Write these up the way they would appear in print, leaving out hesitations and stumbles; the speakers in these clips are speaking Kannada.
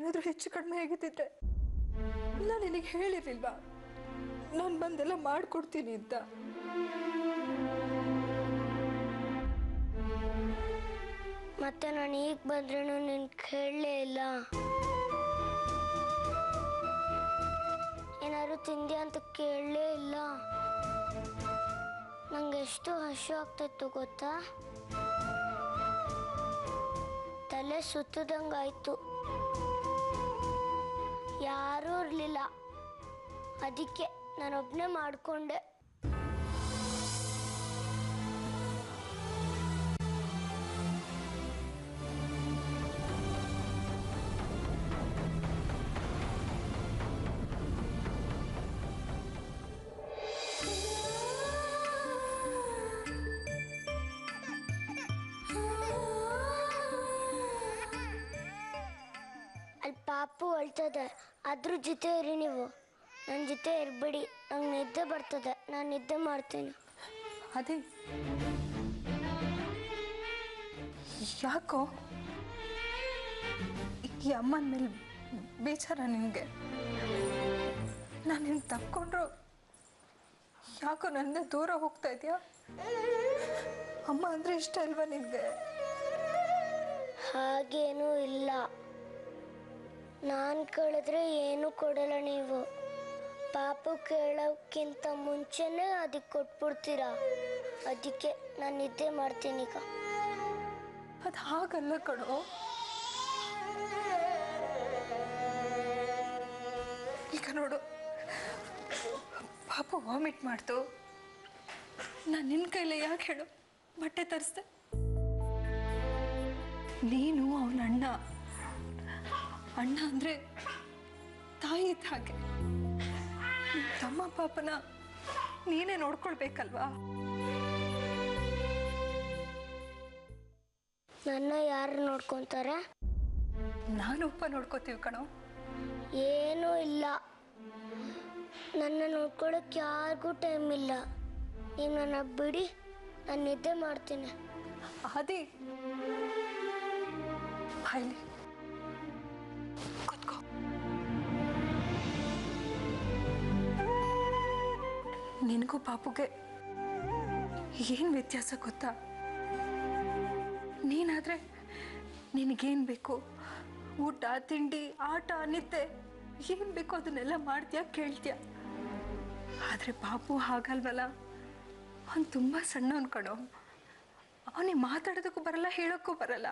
ಏನಾದರೂ ಹೆಚ್ಚು ಕಡಿಮೆ ಆಗಿದ್ದಿದ್ರೆ ನಾನು ನಿನಗೆ ಹೇಳಿರ್ಲಿಲ್ವಾ ನಾನು ಬಂದೆಲ್ಲ ಮಾಡಿಕೊಡ್ತೀನಿ ಅಂತ. ಮತ್ತೆ ನಾನು ಈಗ ಬಂದ್ರೂ ನಿನ್ ಕೇಳಲೇ ಇಲ್ಲ. ಏನಾದ್ರು ತಿಂದ್ಯಾ ಅಂತ ಕೇಳಲೇ ಇಲ್ಲ. ನಂಗೆ ಎಷ್ಟು ಹಸು ಆಗ್ತಿತ್ತು ಗೊತ್ತಾ? ತಲೆ ಸುತ್ತದಂಗಾಯ್ತು. ಯಾರೂ ಇರಲಿಲ್ಲ, ಅದಕ್ಕೆ ನಾನೊಬ್ಬನೇ ಮಾಡಿಕೊಂಡೆ. ಅಲ್ಲಿ ಪಾಪು ಅಳ್ತದೆ, ಅದ್ರ ಜೊತೆ ಇರಿ ನೀವು. ನನ್ನ ಜೊತೆ ಇರ್ಬೇಡಿ, ನಂಗೆ ನಿದ್ದೆ ಬರ್ತದೆ. ನಾನು ನಿದ್ದೆ ಮಾಡ್ತೀನಿ. ಅದೇ ಯಾಕೋ ಈ ಅಮ್ಮನ ಮೇಲೆ ಬೇಚಾರ ನಿನಗೆ? ನಾನು ನಿನ್ನ ತಕ್ಕೊಂಡ್ರು ಯಾಕೋ ನನ್ನ ದೂರ ಹೋಗ್ತಾ ಇದೆಯಾ? ಅಮ್ಮ ಅಂದರೆ ಇಷ್ಟ ಅಲ್ವಾ ನಿನಗೆ? ಹಾಗೇನೂ ಇಲ್ಲ. ನಾನು ಕೇಳಿದ್ರೆ ಏನೂ ಕೊಡಲ್ಲ ನೀವು. ಪಾಪು ಕೇಳೋಕ್ಕಿಂತ ಮುಂಚೆನೇ ಅದಕ್ಕೆ ಕೊಟ್ಬಿಡ್ತೀರಾ. ಅದಕ್ಕೆ ನಾನು ನಿದ್ದೆ ಮಾಡ್ತೀನಿ ಈಗ. ಅದು ಹಾಗಲ್ಲ ಕಣೋ. ಈಗ ನೋಡು, ಪಾಪು ವಾಮಿಟ್ ಮಾಡ್ತು, ನಾನು ನಿನ್ನ ಕೈಲೇ ಯಾಕೆ ಹೇಳು ಬಟ್ಟೆ ತರಿಸ್ದೆ? ನೀನು ಅವನ ಅಣ್ಣ. ಅಣ್ಣ ಅಂದರೆ ತಾಯಿ ಇದ್ದ ಹಾಗೆ. ತಮ್ಮ ಪಾಪನ ನೀನೇ ನೋಡ್ಕೊಳ್ಬೇಕಲ್ವಾ? ನನ್ನ ಯಾರು ನೋಡ್ಕೊತಾರೆ? ನಾನೊಪ್ಪ ನೋಡ್ಕೋತೀವಿ ಕಣೋ. ಏನೂ ಇಲ್ಲ, ನನ್ನ ನೋಡ್ಕೊಳಕ್ಕೆ ಯಾರಿಗೂ ಟೈಮ್ ಇಲ್ಲ. ಈಗ ನನ್ನ ಬಿಡಿ, ನಾನು ನಿದ್ದೆ ಮಾಡ್ತೀನಿ. ಆದಿ ಬಾಯ್ಲಿ ಕೂತ್ಕೋ. ನಿನಗೂ ಪಾಪುಗೆ ಏನು ವ್ಯತ್ಯಾಸ ಗೊತ್ತಾ? ನೀನಾದರೆ ನಿನಗೇನು ಬೇಕು, ಊಟ ತಿಂಡಿ ಆಟ ನಿದ್ದೆ ಏನು ಬೇಕೋ ಅದನ್ನೆಲ್ಲ ಮಾಡ್ತೀಯಾ, ಕೇಳ್ತೀಯಾ. ಆದರೆ ಪಾಪು ಹಾಗಲ್ವಲ್ಲ, ಅವನು ತುಂಬ ಸಣ್ಣವನು ಕಣೋ. ಅವನಿಗೆ ಮಾತಾಡೋದಕ್ಕೂ ಬರಲ್ಲ, ಹೇಳೋಕ್ಕೂ ಬರಲ್ಲ.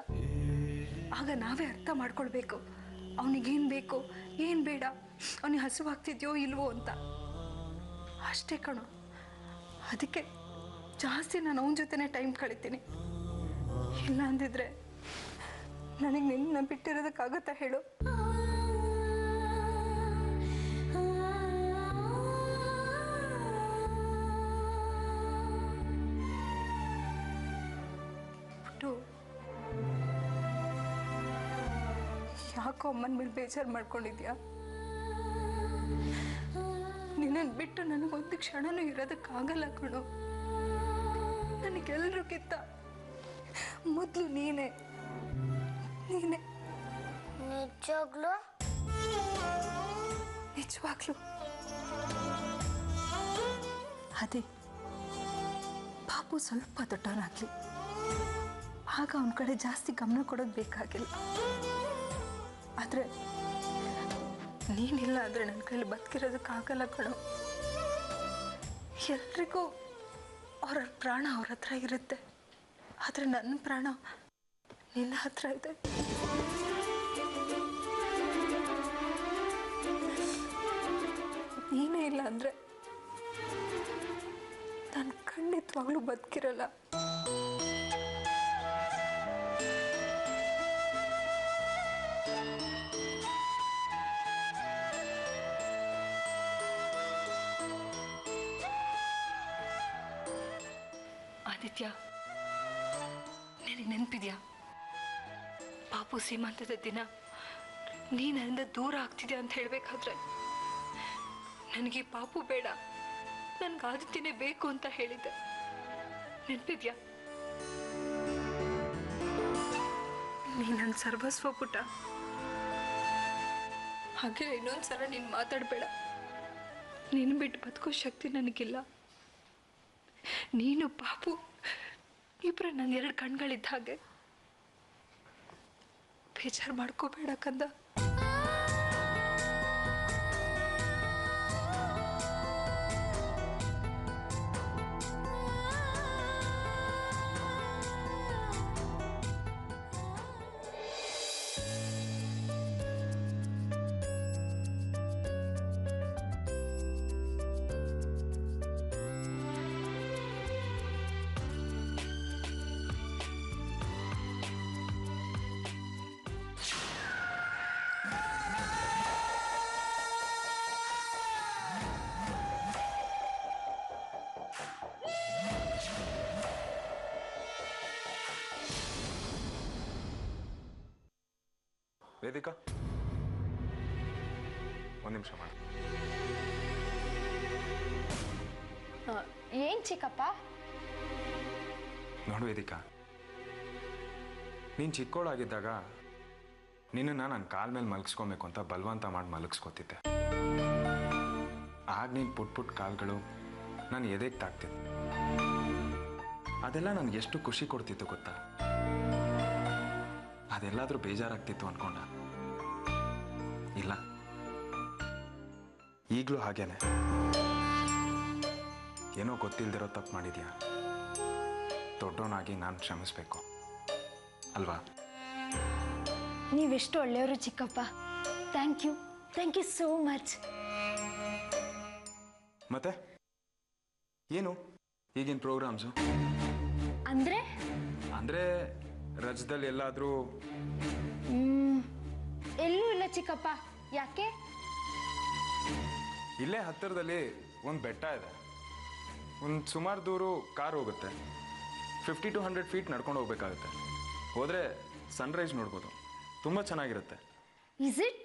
ಆಗ ನಾವೇ ಅರ್ಥ ಮಾಡ್ಕೊಳ್ಬೇಕು ಅವನಿಗೇನು ಬೇಕು, ಏನು ಬೇಡ, ಅವನಿಗೆ ಹಸುವಾಗ್ತಿದ್ಯೋ ಇಲ್ವೋ ಅಂತ. ಅಷ್ಟೇ ಕಣೋ. ಅದಕ್ಕೆ ಜಾಸ್ತಿ ನಾನು ಅವನ ಜೊತೆನೇ ಟೈಮ್ ಕಳಿತೀನಿ. ಇಲ್ಲ ಅಂದಿದ್ರೆ ನನಗೆ ನಿನ್ನ ಬಿಟ್ಟಿರೋದಕ್ಕಾಗುತ್ತಾ ಹೇಳು? ಯಾಕೋ ಅಮ್ಮನ ಮೇಲೆ ಬೇಜಾರು ಮಾಡ್ಕೊಂಡಿದ್ಯಾ? ನಿನ್ನನ್ನು ಬಿಟ್ಟು ನನಗೊಂದು ಕ್ಷಣನೂ ಇರೋದಕ್ಕಾಗಲ್ಲ ಕಣೋ. ನನಗೆಲ್ರಿಗಿಂತ ಮೊದಲು ನೀನೇ. ನಿಜವಾಗ್ಲೂ? ನಿಜವಾಗ್ಲೂ. ಅದೇ ಪಾಪು ಸ್ವಲ್ಪ ದೊಡ್ಡವನಾಗ್ಲಿ, ಆಗ ಅವನ ಕಡೆ ಜಾಸ್ತಿ ಗಮನ ಕೊಡೋದು ಬೇಕಾಗಿಲ್ಲ. ಆದರೆ ನೀನಿಲ್ಲ ಅಂದರೆ ನನ್ನ ಕೈಲಿ ಬದುಕಿರೋದಕ್ಕಾಗಲ್ಲ ಕಣೋ. ಎಲ್ರಿಗೂ ಅವರ ಪ್ರಾಣ ಅವ್ರ ಹತ್ರ ಇರುತ್ತೆ, ಆದರೆ ನನ್ನ ಪ್ರಾಣ ನಿನ್ನ ಹತ್ರ ಇದೆ. ನೀನೇ ಇಲ್ಲ ಅಂದರೆ ನಾನು ಖಂಡಿತವಾಗ್ಲೂ ಬದುಕಿರಲ್ಲ. ಆದಿತ್ಯ, ನಿನಗೆ ನೆನಪಿದ್ಯಾ ಪಾಪು ಸೀಮಂತದ ದಿನ ನೀ ನನ್ನಿಂದ ದೂರ ಆಗ್ತಿದ್ಯಾ ಅಂತ ಹೇಳಬೇಕಾದ್ರೆ ನನಗೆ ಪಾಪು ಬೇಡ, ನನ್ಗೆ ಆದಿತ್ಯನೇ ಬೇಕು ಅಂತ ಹೇಳಿದ್ದೆ. ನೆನಪಿದ್ಯಾ? ನೀ ನನ್ನ ಸರ್ವಸ್ವ ಪುಟ. ಹಾಗೆ ಇನ್ನೊಂದ್ಸಲ ನೀನು ಮಾತಾಡಬೇಡ. ನೀನು ಬಿಟ್ಟು ಬದುಕೋ ಶಕ್ತಿ ನನಗಿಲ್ಲ. ನೀನು ಪಾಪು ಇಬ್ಬರು ನನ್ನ 2 ಕಣ್ಗಳಿದ್ದ ಹಾಗೆ. ಬೇಜಾರು ಮಾಡ್ಕೋಬೇಡ ಕಂದ. ವೇದಿಕಾ, ಒಂದು ನಿಮಿಷ ಮಾಡು. ಏನ್ ಚಿಕ್ಕಪ್ಪ? ನೋಡು ವೇದಿಕಾ, ನೀನು ಚಿಕ್ಕೋಳಾಗಿದ್ದಾಗ ನಿನ್ನನ್ನು ನನ್ನ ಕಾಲ ಮೇಲೆ ಮಲಗಿಸ್ಕೊಬೇಕು ಅಂತ ಬಲವಂತ ಮಾಡಿ ಮಲಗಿಸ್ಕೊತಿದ್ದೆ. ಆಗ ನೀನು ಪುಟ್ ಕಾಲ್ಗಳು ನಾನು ಎದೆಗೆ ತಾಕ್ತಿದ್ದೆ. ಅದೆಲ್ಲ ನನಗೆ ಎಷ್ಟು ಖುಷಿ ಕೊಡ್ತಿತ್ತು ಗೊತ್ತಾ? ಅದೆಲ್ಲಾದ್ರೂ ಬೇಜಾರಾಗ್ತಿತ್ತು ಅನ್ಕೊಂಡ? ಇಲ್ಲ, ಈಗಲೂ ಹಾಗೇನೆ. ಏನೋ ಗೊತ್ತಿಲ್ದಿರೋ ತಪ್ಪು ಮಾಡಿದ್ಯಾ, ದೊಡ್ಡವನಾಗಿ ನಾನು ಕ್ಷಮಿಸ್ಬೇಕು ಅಲ್ವಾ? ನೀವೆಷ್ಟು ಒಳ್ಳೆಯವರು ಚಿಕ್ಕಪ್ಪ. Thank you so much. ಮತ್ತೆ ಏನು ಈಗಿನ ಪ್ರೋಗ್ರಾಮ್ಸು? ಅಂದ್ರೆ ರಜದಲ್ಲಿ ಎಲ್ಲಾದ್ರೂ? ಎಲ್ಲೂ ಇಲ್ಲ ಚಿಕ್ಕಪ್ಪ. ಯಾಕೆ? ಇಲ್ಲೇ ಹತ್ತಿರದಲ್ಲಿ ಒಂದು ಬೆಟ್ಟ ಇದೆ. ಒಂದು ಸುಮಾರು ದೂರ ಕಾರ್ ಹೋಗುತ್ತೆ. 50 to 100 ಫೀಟ್ ನಡ್ಕೊಂಡು ಹೋಗ್ಬೇಕಾಗುತ್ತೆ. ಹೋದ್ರೆ ಸನ್ರೈಸ್ ನೋಡ್ಬೋದು. ತುಂಬ ಚೆನ್ನಾಗಿರುತ್ತೆ. Is it?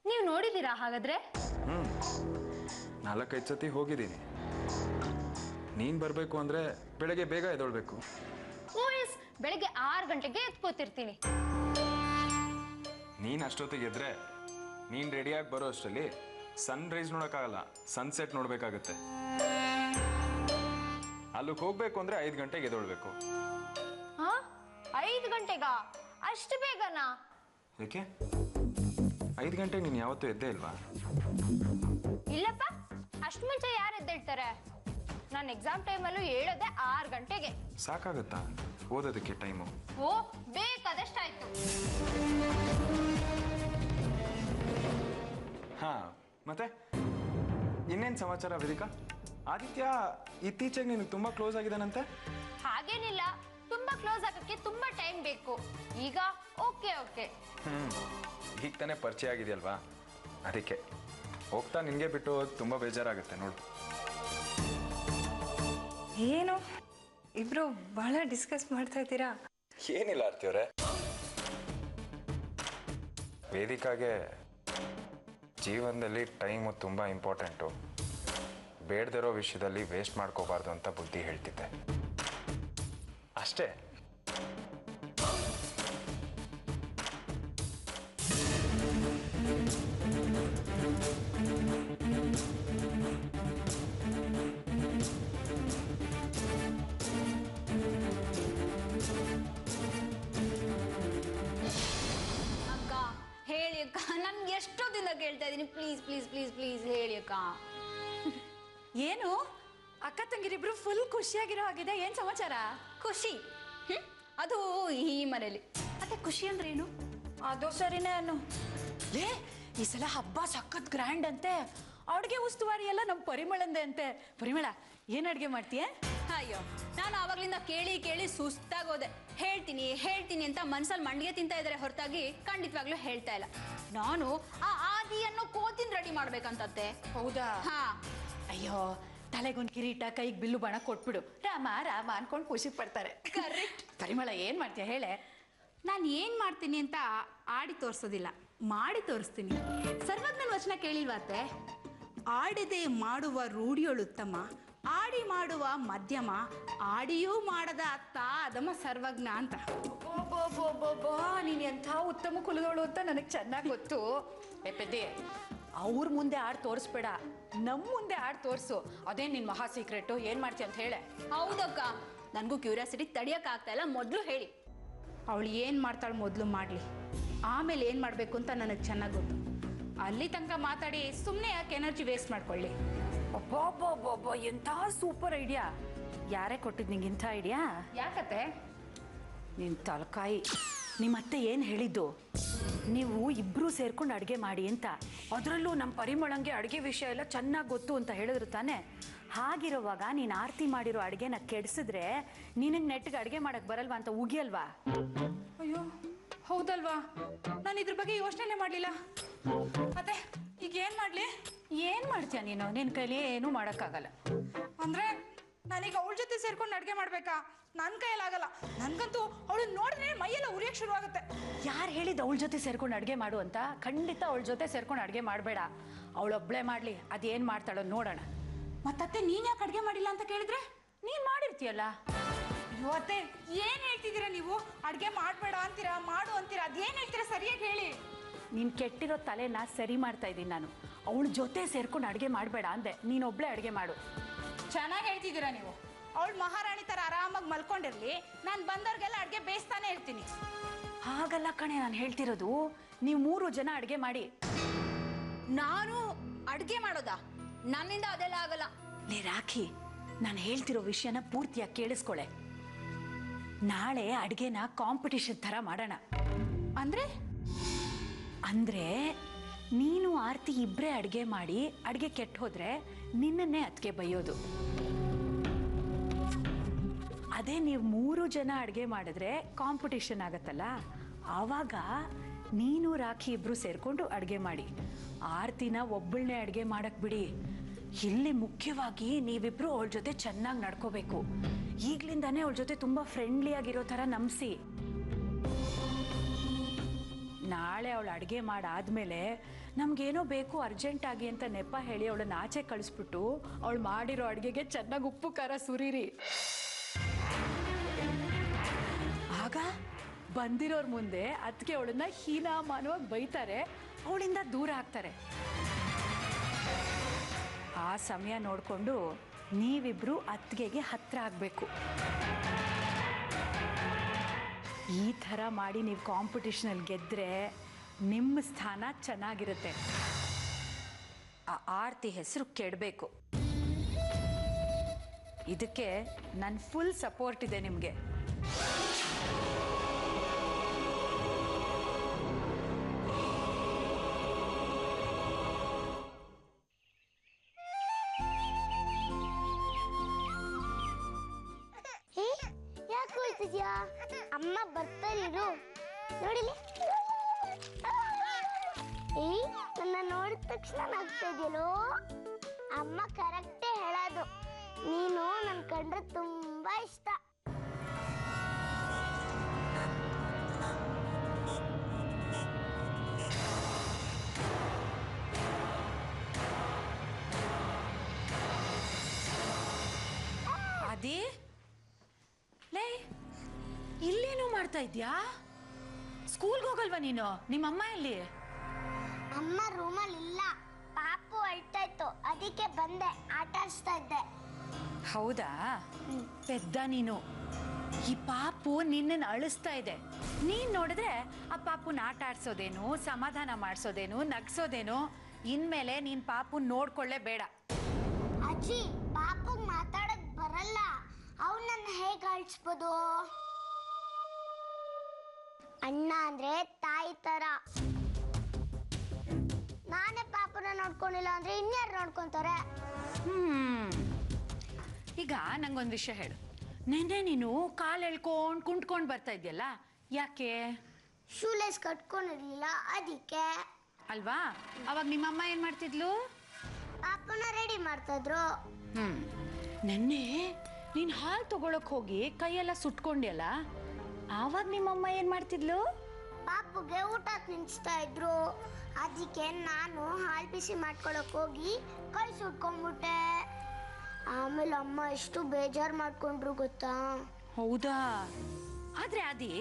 ನೀವು ನೋಡಿದ್ದೀರಾ ಹಾಗಾದ್ರೆ? 4-5 ಸತಿ ಹೋಗಿದ್ದೀನಿ. ನೀನು ಬರಬೇಕು ಅಂದರೆ ಬೆಳಗ್ಗೆ ಬೇಗ ಎದ್ದೊಳ್ಬೇಕು. ಬೆಳಗ್ಗೆ 6 ಗಂಟೆಗೆ ಎತ್ಕೋತಿರ್ತೀನಿ. ನೀನು ಅಷ್ಟೊತ್ತಿಗೆ ಎದ್ರೆ ನೀನು ರೆಡಿಯಾಗಿ ಬರೋ ಅಷ್ಟರಲ್ಲಿ ಸನ್ರೈಸ್ ನೋಡೋಕ್ಕಾಗಲ್ಲ, ಸನ್ಸೆಟ್ ನೋಡಬೇಕಾಗತ್ತೆ. ಅಲ್ಲಿಗೆ ಹೋಗ್ಬೇಕು ಅಂದರೆ 5 ಗಂಟೆಗೆ ಎದ್ದೊಳ್ಬೇಕು. 5 ಗಂಟೆಗಾ? ಅಷ್ಟು ಬೇಗನಾ? ಏಕೆ 5 ಗಂಟೆಗೆ ನೀನು ಯಾವತ್ತೂ ಎದ್ದೇ ಇಲ್ವಾ? ಇಲ್ಲಪ್ಪ, ಅಷ್ಟು ಮುಂಚೆ ಯಾರು ಎದ್ದೇಳ್ತಾರೆ? ನಾನು ಎಕ್ಸಾಮ್ ಟೈಮಲ್ಲೂ ಹೇಳೋದೆ 6 ಗಂಟೆಗೆ. ಸಾಕಾಗತ್ತಾ ಓದೋದಕ್ಕೆ ಟೈಮು? ಓ, ಬೇಕಾದಷ್ಟಾಯ್ತು. ಹಾ, ಮತ್ತೆ ಇನ್ನೇನು ಸಮಾಚಾರ ವೇದಿಕಾ? ಆದಿತ್ಯ ಇತ್ತೀಚೆಗೆ ನಿನಗೆ ತುಂಬಾ ಕ್ಲೋಸ್ ಆಗಿದ್ದಾನಂತೆ? ಹಾಗೇನಿಲ್ಲ, ತುಂಬಾ ಕ್ಲೋಸ್ ಆಗಕ್ಕೆ ತುಂಬಾ ಟೈಮ್ ಬೇಕು. ಈಗ ಓಕೆ. ಈಗ ತಾನೇ ಪರಿಚಯ ಆಗಿದೆಯಲ್ವಾ, ಅದಕ್ಕೆ. ಹೋಗ್ತಾ ನಿನಗೆ ಬಿಟ್ಟು ತುಂಬಾ ಬೇಜಾರಾಗುತ್ತೆ ನೋಡು. ಏನು ಇಬ್ರು ಬಹಳ ಡಿಸ್ಕಸ್ ಮಾಡ್ತಾ ಇದ್ದೀರಾ? ಏನಿಲ್ಲ ಆರ್ತಿಯವ್ರೆ, ವೇದಿಕಾಗೆ ಜೀವನದಲ್ಲಿ ಟೈಮು ತುಂಬ ಇಂಪಾರ್ಟೆಂಟು. ಬೇಡದಿರೋ ವಿಷಯದಲ್ಲಿ ವೇಸ್ಟ್ ಮಾಡ್ಕೋಬಾರ್ದು ಅಂತ ಬುದ್ಧಿ ಹೇಳ್ತಿದ್ದೆ ಅಷ್ಟೇ. ಹೇಳಿ ಅಕ್ಕ, ನನ್ಗೆ ಎಷ್ಟೋ ದಿನ ಕೇಳ್ತಾ ಇದ್ದೀನಿ, ಪ್ಲೀಸ್ ಹೇಳಿ ಅಕ್ಕ. ಏನು ಅಕ್ಕ ತಂಗಿರಿಬ್ರು ಫುಲ್ ಖುಷಿಯಾಗಿರೋ ಆಗಿದೆ. ಏನ್ ಸಮಾಚಾರ? ಖುಷಿ ಅದು ಈ ಮನೇಲಿ. ಅದೇ ಖುಷಿ ಅಂದ್ರೆ ಏನು? ಅದು ಸರಿನೇ ಅನ್ನು. ಲೇ, ಈ ಸಲ ಹಬ್ಬ ಸಖತ್ ಗ್ರ್ಯಾಂಡ್ ಅಂತೆ. ಅಡುಗೆ ಉಸ್ತುವಾರಿ ಎಲ್ಲ ನಮ್ಮ ಪರಿಮಳಂದೆ ಅಂತೆ. ಪರಿಮಳ, ಏನ್ ಅಡುಗೆ ಮಾಡ್ತೀಯ? ಅಯ್ಯೋ, ನಾನು ಆವಾಗ್ಲಿಂದ ಕೇಳಿ ಸುಸ್ತಾಗೋದೆ. ಹೇಳ್ತೀನಿ ಅಂತ ಮನ್ಸಲ್ಲಿ ಮಂಡಿಗೆ ತಿಂತಾ ಇದಾರೆ ಹೊರತಾಗಿ ಖಂಡಿತವಾಗ್ಲೂ ಹೇಳ್ತಾ ಇಲ್ಲ. ನಾನು ಆ ಆದಿ ಅನ್ನೋ ಕೋತಿನ ರೆಡಿ ಮಾಡ್ಬೇಕಂತತ್ತೆ. ಹೌದಾ? ಹಾ. ಅಯ್ಯೋ, ತಲೆಗೊಂದು ಕಿರೀಟ, ಕೈಗೆ ಬಿಲ್ಲು ಬಾಣ ಕೊಟ್ಬಿಡು. ರಾಮ ಅನ್ಕೊಂಡು ಖುಷಿ ಪಡ್ತಾರೆ. ಕರೆಕ್ಟ್. ಪರಿಮಳ, ಏನ್ ಮಾಡ್ತೀಯ ಹೇಳೆ? ನಾನು ಏನ್ ಮಾಡ್ತೀನಿ ಅಂತ ಆಡಿ ತೋರಿಸೋದಿಲ್ಲ, ಮಾಡಿ ತೋರಿಸ್ತೀನಿ. ಸರ್ವಜ್ಞನ ವಚನ ಕೇಳಿಲ್ವಾತೆ? ಆಡದೆ ಮಾಡುವ ರೂಢಿಯೊಳುತ್ತಮ, ಆಡಿ ಮಾಡುವ ಮಧ್ಯಮ, ಆಡಿಯೂ ಮಾಡದ ಅತ್ತ ಅದಮ ಸರ್ವಜ್ಞ ಅಂತ. ನೀನು ಎಂಥ ಉತ್ತಮ ಕುಲದವಳು ಅಂತ ನನಗೆ ಚೆನ್ನಾಗಿ ಗೊತ್ತು. ಪೆದ್ದೆ, ಅವ್ರ ಮುಂದೆ ಆಡ್ ತೋರಿಸ್ಬೇಡ, ನಮ್ಮ ಮುಂದೆ ಆಡ್ ತೋರಿಸು. ಅದೇ ನಿನ್ನ ಮಹಾ ಸೀಕ್ರೆಟು. ಏನು ಮಾಡ್ತೀಯ ಅಂತ ಹೇಳೆ. ಹೌದಕ್ಕ, ನನಗೂ ಕ್ಯೂರಿಯಾಸಿಟಿ ತಡಿಯೋಕ್ಕಾಗ್ತಾ ಇಲ್ಲ. ಮೊದಲು ಹೇಳಿ, ಅವಳು ಏನು ಮಾಡ್ತಾಳೆ ಮೊದಲು ಮಾಡಲಿ, ಆಮೇಲೆ ಏನು ಮಾಡಬೇಕು ಅಂತ ನನಗೆ ಚೆನ್ನಾಗಿ ಗೊತ್ತು. ಅಲ್ಲಿ ತನಕ ಮಾತಾಡಿ ಸುಮ್ಮನೆ ಯಾಕೆ ಎನರ್ಜಿ ವೇಸ್ಟ್ ಮಾಡ್ಕೊಳ್ಳಿ. ಒಬ್ಬೊಬ್ಬೊಬ್ಬೊಬ್ಬ ಎಂಥ ಸೂಪರ್ ಐಡಿಯಾ. ಯಾರೇ ಕೊಟ್ಟಿದ್ದು ನಿಂಗೆ ಇಂಥ ಐಡಿಯಾ? ಯಾಕತ್ತೆ? ನಿನ್ನ ತಲಕಾಯಿ. ನಿಮ್ಮತ್ತೆ ಏನು ಹೇಳಿದ್ದು? ನೀವು ಇಬ್ಬರೂ ಸೇರ್ಕೊಂಡು ಅಡುಗೆ ಮಾಡಿ ಅಂತ. ಅದರಲ್ಲೂ ನಮ್ಮ ಪರಿಮಳಂಗೆ ಅಡುಗೆ ವಿಷಯ ಎಲ್ಲ ಚೆನ್ನಾಗಿ ಗೊತ್ತು ಅಂತ ಹೇಳಿದ್ರು ತಾನೆ. ಹಾಗಿರುವಾಗ ನೀನು ಆರತಿ ಮಾಡಿರೋ ಅಡುಗೆನ ಕೆಡಿಸಿದ್ರೆ ನಿನಗೆ ನೆಟ್ಟಿಗೆ ಅಡುಗೆ ಮಾಡಕ್ಕೆ ಬರಲ್ವಾ ಅಂತ ಉಗಿಯಲ್ವಾ? ಅಯ್ಯೋ ಹೌದಲ್ವಾ, ನಾನು ಇದ್ರ ಬಗ್ಗೆ ಯೋಚನೆ ಮಾಡಲಿಲ್ಲ. ಮತ್ತೆ ಈಗ ಏನು ಮಾಡಲಿ? ಏನು ಮಾಡ್ತೀಯ ನೀನು? ನಿನ್ನ ಕೈಲಿ ಏನೂ ಮಾಡೋಕ್ಕಾಗಲ್ಲ. ಅಂದರೆ ನಾನೀಗ ಅವಳ ಜೊತೆ ಸೇರ್ಕೊಂಡು ಅಡುಗೆ ಮಾಡಬೇಕಾ? ನನ್ನ ಕೈಯಲ್ಲಾಗಲ್ಲ. ನನಗಂತೂ ಅವಳು ನೋಡಿದ್ರೆ ಮೈಯೆಲ್ಲ ಉರಿಯೋಕ್ಕೆ ಶುರುವಾಗುತ್ತೆ. ಯಾರು ಹೇಳಿದ್ದು ಅವಳ ಜೊತೆ ಸೇರ್ಕೊಂಡು ಅಡುಗೆ ಮಾಡು ಅಂತ? ಖಂಡಿತ ಅವಳ ಜೊತೆ ಸೇರ್ಕೊಂಡು ಅಡುಗೆ ಮಾಡಬೇಡ. ಅವಳೊಬ್ಬಳೇ ಮಾಡಲಿ, ಅದೇನು ಮಾಡ್ತಾಳೋ ನೋಡೋಣ. ಮತ್ತತ್ತೆ ನೀನು ಯಾಕೆ ಅಡುಗೆ ಮಾಡಿಲ್ಲ ಅಂತ ಕೇಳಿದ್ರೆ? ನೀನು ಮಾಡಿರ್ತೀಯಲ್ಲ. ಅಯ್ಯೋ ಅತ್ತೆ, ಏನು ಹೇಳ್ತಿದ್ದೀರಾ ನೀವು? ಅಡುಗೆ ಮಾಡಬೇಡ ಅಂತೀರಾ, ಮಾಡು ಅಂತೀರಾ, ಅದೇನು ಹೇಳ್ತೀರಾ ಸರಿಯಾಗಿ ಹೇಳಿ. ನೀನು ಕೆಟ್ಟಿರೋ ತಲೆನ ಸರಿ ಮಾಡ್ತಾ ಇದ್ದೀನಿ ನಾನು. ಅವಳ ಜೊತೆ ಸೇರ್ಕೊಂಡು ಅಡುಗೆ ಮಾಡಬೇಡ ಅಂದೆ. ನೀನೊಬ್ಬಳೇ ಅಡುಗೆ ಮಾಡು. ಚೆನ್ನಾಗಿ ಹೇಳ್ತಿದ್ದೀರಾ ನೀವು. ಅವಳು ಮಹಾರಾಣಿ ಥರ ಆರಾಮಾಗಿ ಮಲ್ಕೊಂಡಿರಲಿ, ನಾನು ಬಂದವ್ರಿಗೆಲ್ಲ ಅಡುಗೆ ಬೇಯಿಸ್ತಾನೆ ಇರ್ತೀನಿ. ಹಾಗಲ್ಲ ಕಣೆ ನಾನು ಹೇಳ್ತಿರೋದು. ನೀವು 3 ಜನ ಅಡುಗೆ ಮಾಡಿ. ನಾನು ಅಡುಗೆ ಮಾಡೋದಾ? ನನ್ನಿಂದ ಅದೆಲ್ಲ ಆಗಲ್ಲ. ಲೇ ರಾಖಿ, ನಾನು ಹೇಳ್ತಿರೋ ವಿಷಯನ ಪೂರ್ತಿಯಾಗಿ ಕೇಳಿಸ್ಕೊಳೆ. ನಾಳೆ ಅಡುಗೆನ ಕಾಂಪಿಟಿಷನ್ ಥರ ಮಾಡೋಣ. ಅಂದರೆ ನೀನು ಆರ್ತಿ ಇಬ್ಬರೇ ಅಡುಗೆ ಮಾಡಿ ಅಡುಗೆ ಕೆಟ್ಟು ಹೋದ್ರೆ ನಿನ್ನನ್ನೇ ಅದಕ್ಕೆ ಬೈಯೋದು. ಅದೇ ನೀವು 3 ಜನ ಅಡುಗೆ ಮಾಡಿದ್ರೆ ಕಾಂಪಿಟಿಷನ್ ಆಗತ್ತಲ್ಲ. ಆವಾಗ ನೀನು ರಾಖಿ ಇಬ್ಬರು ಸೇರಿಕೊಂಡು ಅಡುಗೆ ಮಾಡಿ. ಆರ್ತಿನ ಒಬ್ಬಳನ್ನೇ ಅಡುಗೆ ಮಾಡಕ್ಕೆ ಬಿಡಿ. ಇಲ್ಲಿ ಮುಖ್ಯವಾಗಿ ನೀವಿಬ್ರು ಅವಳ ಜೊತೆ ಚೆನ್ನಾಗಿ ನಡ್ಕೋಬೇಕು. ಈಗಲಿಂದಾನೇ ಅವಳ ಜೊತೆ ತುಂಬ ಫ್ರೆಂಡ್ಲಿ ಆಗಿರೋ ಥರ ನಂಬಿಸಿ. ನಾಳೆ ಅವಳು ಅಡುಗೆ ಮಾಡಾದ್ಮೇಲೆ ನಮಗೇನೋ ಬೇಕು ಅರ್ಜೆಂಟಾಗಿ ಅಂತ ನೆಪ ಹೇಳಿ ಅವಳನ್ನ ಆಚೆ ಕಳಿಸ್ಬಿಟ್ಟು ಅವಳು ಮಾಡಿರೋ ಅಡುಗೆಗೆ ಚೆನ್ನಾಗಿ ಉಪ್ಪು ಖಾರ ಸುರೀರಿ. ಆಗ ಬಂದಿರೋರ್ ಮುಂದೆ ಅದಕ್ಕೆ ಅವಳನ್ನ ಹೀನಾಮಾನವಾಗಿ ಬೈತಾರೆ, ಅವಳಿಂದ ದೂರ ಆಗ್ತಾರೆ. ಆ ಸಮಯ ನೋಡಿಕೊಂಡು ನೀವಿಬ್ರು ಅತ್ತಿಗೆಗೆ ಹತ್ರ ಆಗಬೇಕು. ಈ ಥರ ಮಾಡಿ ನೀವು ಕಾಂಪಿಟಿಷನಲ್ಲಿ ಗೆದ್ದರೆ ನಿಮ್ಮ ಸ್ಥಾನ ಚೆನ್ನಾಗಿರುತ್ತೆ. ಆ ಆರ್ತಿ ಹೆಸರು ಕೆಡಬೇಕು. ಇದಕ್ಕೆ ನನ್ನ ಫುಲ್ ಸಪೋರ್ಟ್ ಇದೆ ನಿಮಗೆ. ಯಾಕೆ ಹೋಯ್ತಿದ್ಯಾ? ಅಮ್ಮ ಬರ್ತಾರಿರು. ನೋಡಿಲಿ, ನನ್ನ ನೋಡಿದ ತಕ್ಷಣ ನಗ್ತಾ ಇದೆಯಲ್ಲೋ. ಅಮ್ಮ ಕರೆಕ್ಟೇ ಹೇಳೋದು, ನೀನು ನನ್ನ ಕಂಡ್ರೆ ತುಂಬಾ ಇಷ್ಟ. ಅದೇ ಲೇ, ಇಲ್ಲೇನೋ ಮಾಡ್ತಾ ಇದ್ಯಾ? ಸ್ಕೂಲ್ಗೆ ಹೋಗಲ್ವಾ ನೀನು? ನಿಮ್ಮಮ್ಮ ಎಲ್ಲಿ? ಅಮ್ಮ ರೂಮಲ್ಲಿ ಇಲ್ಲ, ಪಾಪು ಅಳ್ತಾ ಇತ್ತು, ಅದಕ್ಕೆ ಬಂದೆ, ಆಟ ಆಡಿಸ್ತಾ ಇದ್ದೆ. ಹೌದಾ? ಪೆದ್ದ ನೀನು. ಈ ಪಾಪು ನಿನ್ನನ್ನು ಅಳಿಸ್ತಾ ಇದೆ. ನೀನ್ ನೋಡಿದ್ರೆ ಆ ಪಾಪುನ ಆಟ ಆಡ್ಸೋದೇನು, ಸಮಾಧಾನ ಮಾಡಿಸೋದೇನು, ನಗ್ಸೋದೇನು. ಇನ್ಮೇಲೆ ನೀನ್ ಪಾಪು ನೋಡ್ಕೊಳ್ಳೇ ಬೇಡ. ಅಜ್ಜಿ, ಪಾಪುಗ್ ಮಾತಾಡಕ್ ಬರಲ್ಲ, ಅವನನ್ನ ಹೇಗೆ ಅಳಿಸ್ಬೋದು? ಅಣ್ಣ ಅಂದ್ರೆ ತಾಯಿ ತರ. ನಾನೇ ಪಾಪನ ನೋಡ್ಕೊಂಡಿಲ್ಲ ಅಂದ್ರೆ ಇನ್ಯಾರು ನೋಡ್ಕೊಂತಾರೆ? ಈಗ ನಂಗೊಂದು ವಿಷಯ ಹೇಳು. ನೆನ್ನೆ ನೀನು ಕಾಲು ಎಳ್ಕೊಂಡು ಕುಂಟ್ಕೊಂಡು ಬರ್ತಾ ಇದೆಯಲ್ಲ, ಯಾಕೆ? ಶೂಲೇಸ್ ಕಟ್ಕೊಂಡಿರ್ಲಿಲ್ಲ, ಅದಕ್ಕೆ. ಅಲ್ವಾ? ಅವಾಗ ನಿಮ್ಮಮ್ಮ ಏನ್ ಮಾಡ್ತಿದ್ಲು? ಪಾಪನ ರೆಡಿ ಮಾಡ್ತಾ ಇದ್ರು. ನೆನ್ನೆ ನೀನ್ ಹಾಲು ತಗೊಳಕ್ ಹೋಗಿ ಕೈಯೆಲ್ಲ ಸುಟ್ಕೊಂಡ್ಯಲ್ಲ, ಆವಾಗ ನಿಮ್ಮಮ್ಮ ಏನ್ ಮಾಡ್ತಿದ್ಲು? ಪಾಪುಗೆ ಊಟ ತಿನ್ನಿಸ್ತಾ ಇದ್ರು, ಅದಕ್ಕೆ ನಾನು ಹಾಲು ಬಿಸಿ ಮಾಡ್ಕೊಳಕ್ ಹೋಗಿ ಕೈ ಸುಟ್ಕೊಂಡ್ಬಿಟ್ಟೆ. ಆಮೇಲೆ ಅಮ್ಮ ಎಷ್ಟು ಬೇಜಾರು ಮಾಡ್ಕೊಂಡ್ರು ಗೊತ್ತಾ? ಹೌದಾ? ಆದ್ರೆ ಆದಿ,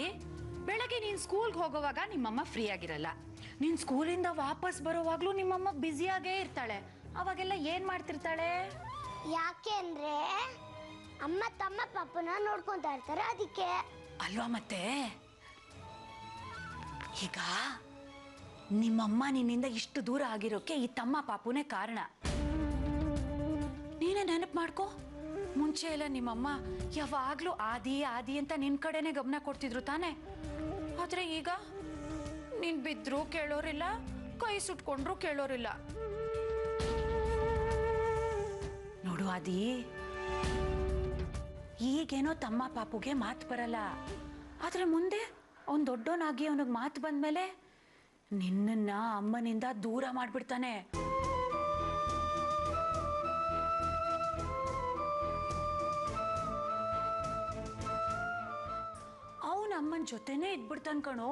ಬೆಳಗ್ಗೆ ನೀನ್ ಸ್ಕೂಲ್ಗೆ ಹೋಗೋವಾಗ ನಿಮ್ಮಮ್ಮ ಫ್ರೀ ಆಗಿರಲ್ಲ, ನೀನ್ ಸ್ಕೂಲಿಂದ ವಾಪಸ್ ಬರೋವಾಗ್ಲೂ ನಿಮ್ಮಮ್ಮ ಬ್ಯುಸಿಯಾಗೇ ಇರ್ತಾಳೆ. ಅವಾಗೆಲ್ಲ ಏನ್ ಮಾಡ್ತಿರ್ತಾಳೆ? ಯಾಕೆ ಅಂದ್ರೆ ಅಮ್ಮ ತಮ್ಮ ಪಾಪನ ನೋಡ್ಕೊಂತಾ ಇರ್ತಾರೆ, ಅದಕ್ಕೆ. ಅಲ್ವಾ? ಮತ್ತೆ ಈಗ ನಿಮ್ಮಮ್ಮ ನಿನ್ನಿಂದ ಇಷ್ಟು ದೂರ ಆಗಿರೋಕೆ ಈ ತಮ್ಮ ಪಾಪುನೇ ಕಾರಣ. ನೀನೇ ನೆನಪು ಮಾಡ್ಕೋ, ಮುಂಚೆ ಎಲ್ಲ ನಿಮ್ಮಮ್ಮ ಯಾವಾಗ್ಲೂ ಆದಿ ಆದಿ ಅಂತ ನಿನ್ ಕಡೆನೆ ಗಮನ ಕೊಡ್ತಿದ್ರು ತಾನೆ. ಆದ್ರೆ ಈಗ ನೀನ್ ಬಿದ್ರು ಕೇಳೋರಿಲ್ಲ, ಕೈ ಸುಟ್ಕೊಂಡ್ರು ಕೇಳೋರಿಲ್ಲ. ನೋಡು ಆದಿ, ಈಗೇನೋ ತಮ್ಮ ಪಾಪುಗೆ ಮಾತು ಬರಲ್ಲ, ಆದ್ರೆ ಮುಂದೆ ಅವನ್ ದೊಡ್ಡವನಾಗಿ ಅವನಿಗೆ ಮಾತು ಬಂದ್ಮೇಲೆ ನಿನ್ನನ್ನ ಅಮ್ಮನಿಂದ ದೂರ ಮಾಡ್ಬಿಡ್ತಾನೆ. ಅವನ ಅಮ್ಮನ ಜೊತೆನೆ ಇದ್ಬಿಡ್ತಾನ ಕಣೋ.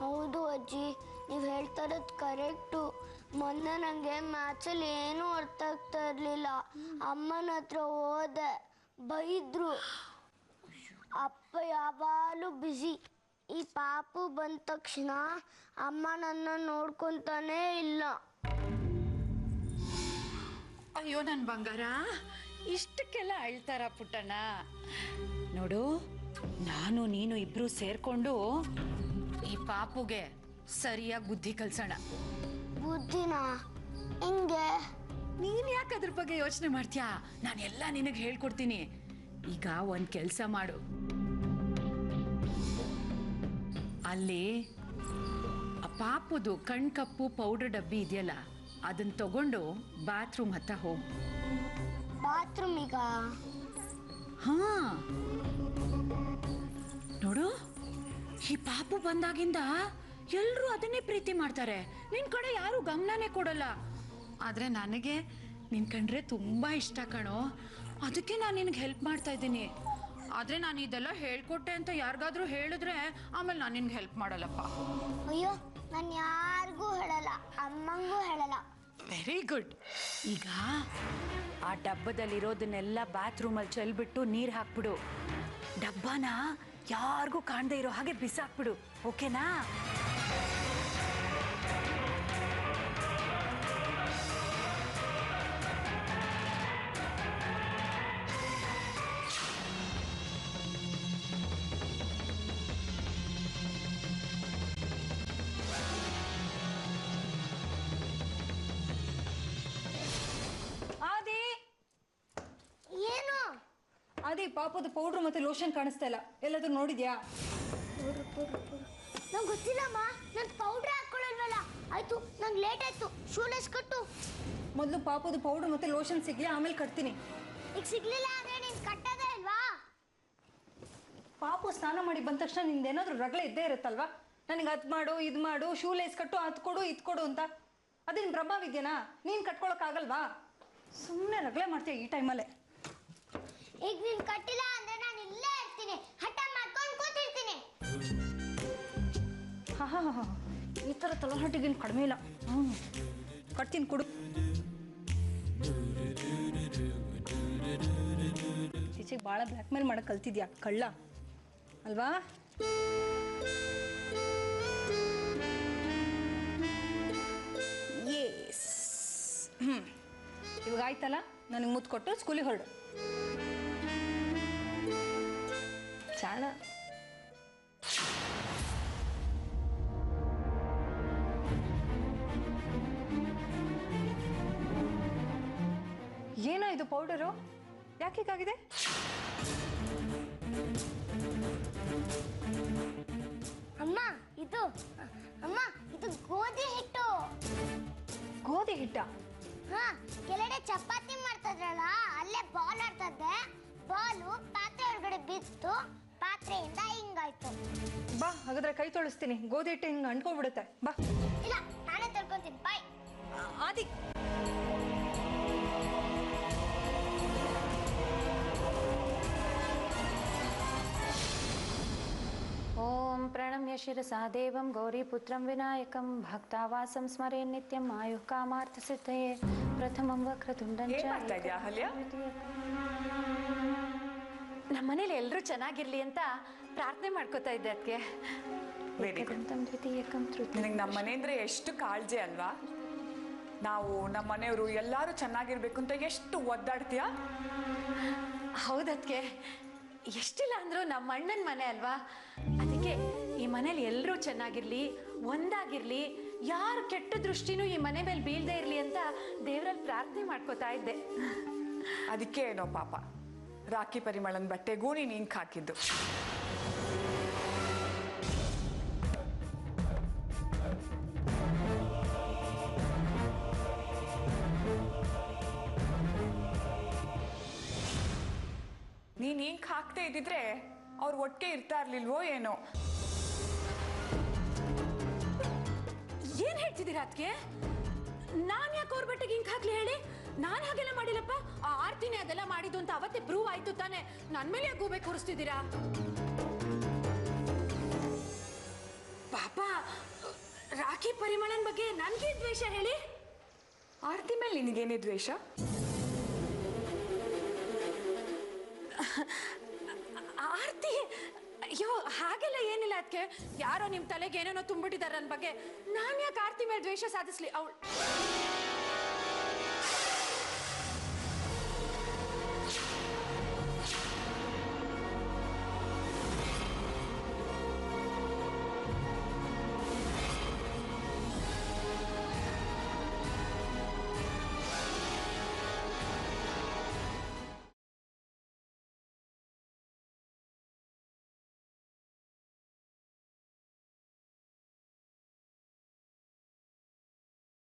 ಹೌದು ಅಜ್ಜಿ, ನೀವು ಹೇಳ್ತಾ ಇರೋದು ಕರೆಕ್ಟು. ಮೊನ್ನೆ ನನಗೆ ಮ್ಯಾಚಲ್ಲಿ ಏನೂ ಅರ್ಥ ಆಗ್ತಾ ಇರಲಿಲ್ಲ. ಅಮ್ಮನ ಹತ್ರ ಹೋದೆ, ಬೈದ್ರು. ಅಪ್ಪ ಯಾವಾಗಲೂ ಬ್ಯುಸಿ. ಈ ಪಾಪು ಬಂದ ತಕ್ಷಣ ಅಮ್ಮ ನನ್ನ ನೋಡ್ಕೊತಾನೇ ಇಲ್ಲ. ಅಯ್ಯೋ ನನ್ ಬಂಗಾರ, ಇಷ್ಟಕ್ಕೆಲ್ಲ ಅಳ್ತಾರ ಪುಟ್ಟಣ್ಣ? ನೋಡು, ನಾನು ನೀನು ಇಬ್ರು ಸೇರ್ಕೊಂಡು ಈ ಪಾಪುಗೆ ಸರಿಯಾಗಿ ಬುದ್ಧಿ ಕಲ್ಸೋಣ. ಬುದ್ಧಿನ ಹಿಂಗೆ? ನೀನ್ ಯಾಕೆ ಅದ್ರ ಬಗ್ಗೆ ಯೋಚನೆ ಮಾಡ್ತೀಯಾ? ನಾನೆಲ್ಲ ನಿನಗೆ ಹೇಳ್ಕೊಡ್ತೀನಿ. ಈಗ ಒಂದ್ ಕೆಲ್ಸ ಮಾಡು, ಅಲ್ಲಿ ಆ ಪಾಪುದು ಕಣ್ಕಪ್ಪು ಪೌಡರ್ ಡಬ್ಬಿ ಇದೆಯಲ್ಲ, ಅದನ್ನ ತಗೊಂಡು ಬಾತ್ರೂಮ್ ಹತ್ತ ಹೋಗು. ಬಾತ್ರೂಮಿಗ? ಹಾ, ನೋಡು, ಈ ಪಾಪು ಬಂದಾಗಿಂದ ಎಲ್ರೂ ಅದನ್ನೇ ಪ್ರೀತಿ ಮಾಡ್ತಾರೆ, ನಿನ್ ಕಡೆ ಯಾರು ಗಮನನೇ ಕೊಡಲ್ಲ. ಆದ್ರೆ ನನಗೆ ನಿನ್ ಕಂಡ್ರೆ ತುಂಬಾ ಇಷ್ಟ ಕಣೋ, ಅದಕ್ಕೆ ನಾನು ನಿನ್ಗೆ ಹೆಲ್ಪ್ ಮಾಡ್ತಾ ಇದ್ದೀನಿ. ಆದ್ರೆ ನಾನು ಇದೆಲ್ಲ ಹೇಳ್ಕೊಟ್ಟೆ ಅಂತ ಯಾರಿಗಾದ್ರೂ ಹೇಳಿದ್ರೆ ಆಮೇಲೆ ನಾನು ನಿನ್ಗೆ ಹೆಲ್ಪ್ ಮಾಡಲ್ಲಪ್ಪ. ಅಯ್ಯೋ, ನಾನು ಯಾರಿಗೂ ಹೇಳಲ್ಲ, ಅಮ್ಮಂಗೂ ಹೇಳಲ್ಲ. Very good. ಈಗ ಆ ಡಬ್ಬದಲ್ಲಿರೋದನ್ನೆಲ್ಲ ಬಾತ್ರೂಮಲ್ಲಿ ಚೆಲ್ಬಿಟ್ಟು ನೀರು ಹಾಕ್ಬಿಡು. ಡಬ್ಬನ ಯಾರಿಗೂ ಕಾಣದೇ ಇರೋ ಹಾಗೆ ಬಿಸಾಕ್ಬಿಡು, ಓಕೆನಾ? ಆದಿ, ಏನು? ಆದಿ, ಪಾಪದ ಪೌಡ್ರ್ ಮತ್ತೆ ಲೋಷನ್ ಕಾಣಿಸ್ತಾ ಇಲ್ಲ, ಎಲ್ಲಾದ್ರೂ ನೋಡಿದ್ಯಾ? ನಂಗೆ ಗೊತ್ತಿಲ್ಲಮ್ಮ, ನಾನು ಪೌಡ್ರ್ ಹಾಕೊಳ್ಳಲ್ವಲ್ಲ. ಆಯ್ತು, ನಂಗೆ ಲೇಟ್ ಆಯ್ತು, ಶೂಲೆಸ್ ಕಟ್ಟು. ಮೊದಲು ಪಾಪದ ಪೌಡ್ರ್ ಮತ್ತೆ ಲೋಷನ್ ಸಿಗ್ಲಿ, ಆಮೇಲೆ ಕಟ್ತೀನಿ. ಈಗ ಸಿಗ್ಲಿಲ್ಲ ಅಂದ್ರೆ ನೀನು ಕಟ್ಟೋದೇ ಅಲ್ವಾ? ಪಾಪು ಸ್ನಾನ ಮಾಡಿ ಬಂದ ತಕ್ಷಣ ನಿಂದೇನಾದ್ರೂ ರಗಳೆ ಇದ್ದೇ ಇರುತ್ತಲ್ವಾ? ನನಗೆ ಅದು ಮಾಡು, ಇದು ಮಾಡು, ಶೂ ಲೇಸ್ ಕಟ್ಟು, ಅದು ಕೊಡು, ಇದು ಕೊಡು ಅಂತ. ಅದೇನು ಬ್ರಹ್ಮವಿದ್ಯನಾ? ನೀನು ಕಟ್ಕೊಳಕ್ಕಾಗಲ್ವಾ? ಸುಮ್ಮನೆ ರಗಳೆ ಮಾಡ್ತೀಯ ಈ ಟೈಮಲ್ಲೇ. ಈಗ ನೀನು ಕಟ್ಟಿಲ್ಲ ಅಂದ್ರೆ ನಾನು ಇಲ್ಲೇ ಇರ್ತೀನಿ, ಹಠ ಮಾಡ್ಕೊಂಡು ಕೂತಿರ್ತೀನಿ. ಹಾ, ಈ ಥರ ತಲಹಟ್ಟಿಗೇನು ಕಡಿಮೆ ಇಲ್ಲ. ಕಟ್ತೀನಿ, ಕೊಡು. ಈಚೆಗೆ ಭಾಳ ಬ್ಲ್ಯಾಕ್ ಮೇಲ್ ಮಾಡಕ್ಕೆ ಕಲ್ತಿದ್ಯಾ, ಕಳ್ಳ ಅಲ್ವಾ? ಯೇಸ್. ಇವಾಗ ಆಯ್ತಲ್ಲ, ನನಗೆ ಮುತ್ತು ಕೊಟ್ಟು ಸ್ಕೂಲಿಗೆ ಹೊರಡು. ಚಾಣ. ಏನೋ ಇದು ಪೌಡರು, ಯಾಕೆ ಹೀಗಾಗಿದೆ? ಅಮ್ಮ, ಇದು ಗೋಧಿ ಹಿಟ್ಟು. ಗೋಧಿ ಹಿಟ್ಟ? ಹಾ, ಕೆಳಗಡೆ ಚಪಾತಿ ಮಾಡ್ತಿದ್ರಲ್ಲ, ಅಲ್ಲೇ ಬಾಲ್ ಆಡ್ತದೆ. ಬಾಲು ಪಾತ್ರೆ ಒಳಗಡೆ ಬಿತ್ತು, ಪಾತ್ರೆಯಿಂದ ಹಿಂಗಾಯ್ತು. ಬಾ, ಹಾಗಾದ್ರೆ ಕೈ ತೊಳಿಸ್ತೀನಿ. ಗೋಧಿ ಹಿಟ್ಟು ಹಿಂಗೆ ಅಂಟ್ಕೊಂಡ್ಬಿಡುತ್ತೆ. ಬಾ. ಇಲ್ಲ, ನಾನೇ ತೊಳ್ಕೊಂತೀನಿ. ಬಾಯ್. ಆದಿ, ಓಂ ಪ್ರಣಮ ಪ್ರಣಮ್ಯ ಶಿರಸಾ ದೇವಂ ಗೌರೀಪುತ್ರಂ ವಿನಾಯಕಂ ಭಕ್ತಾವಾಸಂ ಸ್ಮರೇ ನಿತ್ಯಂ ಆಯುಃ ಕಾಮಾರ್ಥ ಸಿದ್ಧಯೇ ಪ್ರಥಮಂ ವಕ್ರತುಂಡಂ ಏನ್ ಮಾಡ್ತಾ ಇದ್ಯಾ ಅಹಲ್ಯ? ನಮ್ಮ ಮನೇಲಿ ಎಲ್ಲರೂ ಚೆನ್ನಾಗಿರ್ಲಿ ಅಂತ ಪ್ರಾರ್ಥನೆ ಮಾಡ್ಕೋತಾ ಇದ್ದೆ ಅದಕ್ಕೆ. Very good. ನಿನಗೆ ನಮ್ಮ ಮನೆ ಅಂದ್ರೆ ಎಷ್ಟು ಕಾಳಜಿ ಅಲ್ವಾ? ನಾವು ನಮ್ಮ ಮನೆಯವರು ಎಲ್ಲರೂ ಚೆನ್ನಾಗಿರ್ಬೇಕು ಅಂತ ಎಷ್ಟು ಒದ್ದಾಡ್ತೀಯಾ? ಹೌದದ್ಕೆ ಎಷ್ಟಿಲ್ಲ ಅಂದ್ರೂ ನಮ್ಮ ಅಣ್ಣನ ಮನೆ ಅಲ್ವಾ, ಅದಕ್ಕೆ ಈ ಮನೇಲಿ ಎಲ್ಲರೂ ಚೆನ್ನಾಗಿರ್ಲಿ, ಒಂದಾಗಿರ್ಲಿ, ಯಾರು ಕೆಟ್ಟ ದೃಷ್ಟಿನೂ ಈ ಮನೆ ಮೇಲೆ ಬೀಳದೆ ಇರ್ಲಿ ಅಂತ ದೇವರಲ್ಲಿ ಪ್ರಾರ್ಥನೆ ಮಾಡ್ಕೋತಾ ಇದ್ದೆ. ಅದಕ್ಕೆ ಏನೋ ಪಾಪ ರಾಖಿ ಪರಿಮಳನ ಬಟ್ಟೆಗೂ ನೀನು ಇಂಕ್ ಹಾಕಿದ್ದು. ನೀನ್ ಇಂಕ್ ಹಾಕ್ತಾ ಇದ್ದಿದ್ರೆ ಅವ್ರು ಒಟ್ಟಿಗೆ ಇರ್ತಾ ಇರ್ಲಿಲ್ವೋ ಏನೋ. ಏನ್ ಹೇಳ್ತಿದ್ದೀರಾ ಅದಕ್ಕೆ? ನಾನ್ ಯಾಕೆ ಅವ್ರ ಬಟ್ಟೆಗೆ ಇಂಕ್ ಹಾಕ್ಲಿ ಹೇಳಿ? ನಾನು ಹಾಗೆಲ್ಲ ಮಾಡಿಲ್ಲಪ್ಪ. ಆ ಆರ್ತಿನೇ ಅದೆಲ್ಲ ಮಾಡಿದ್ದು ಅಂತ ಅವತ್ತೇ ಪ್ರೂವ್ ಆಯ್ತು ತಾನೆ. ನನ್ ಮೇಲೆ ಯಾಕೆ ಗೂಬೆ ಕೂರಿಸ್ತಿದ್ದೀರಾ? ಪಾಪ ರಾಖಿ ಪರಿಮಳನ್ ಬಗ್ಗೆ ನನ್ಗೆ ದ್ವೇಷ ಹೇಳಿ? ಆರ್ತಿ ಮೇಲೆ ನಿನಗೇನೇ ದ್ವೇಷ? ಆರ್ತಿ ಅಯ್ಯೋ ಹಾಗೆಲ್ಲ ಏನಿಲ್ಲ ಅದಕ್ಕೆ. ಯಾರೋ ನಿಮ್ ತಲೆಗೆ ಏನೇನೋ ತುಂಬಿಟ್ಟಿದ್ದಾರೆ ನನ್ನ ಬಗ್ಗೆ. ನಾನು ಯಾಕೆ ಆರ್ತಿ ಮೇಲೆ ದ್ವೇಷ ಸಾಧಿಸ್ಲಿ? ಅವಳು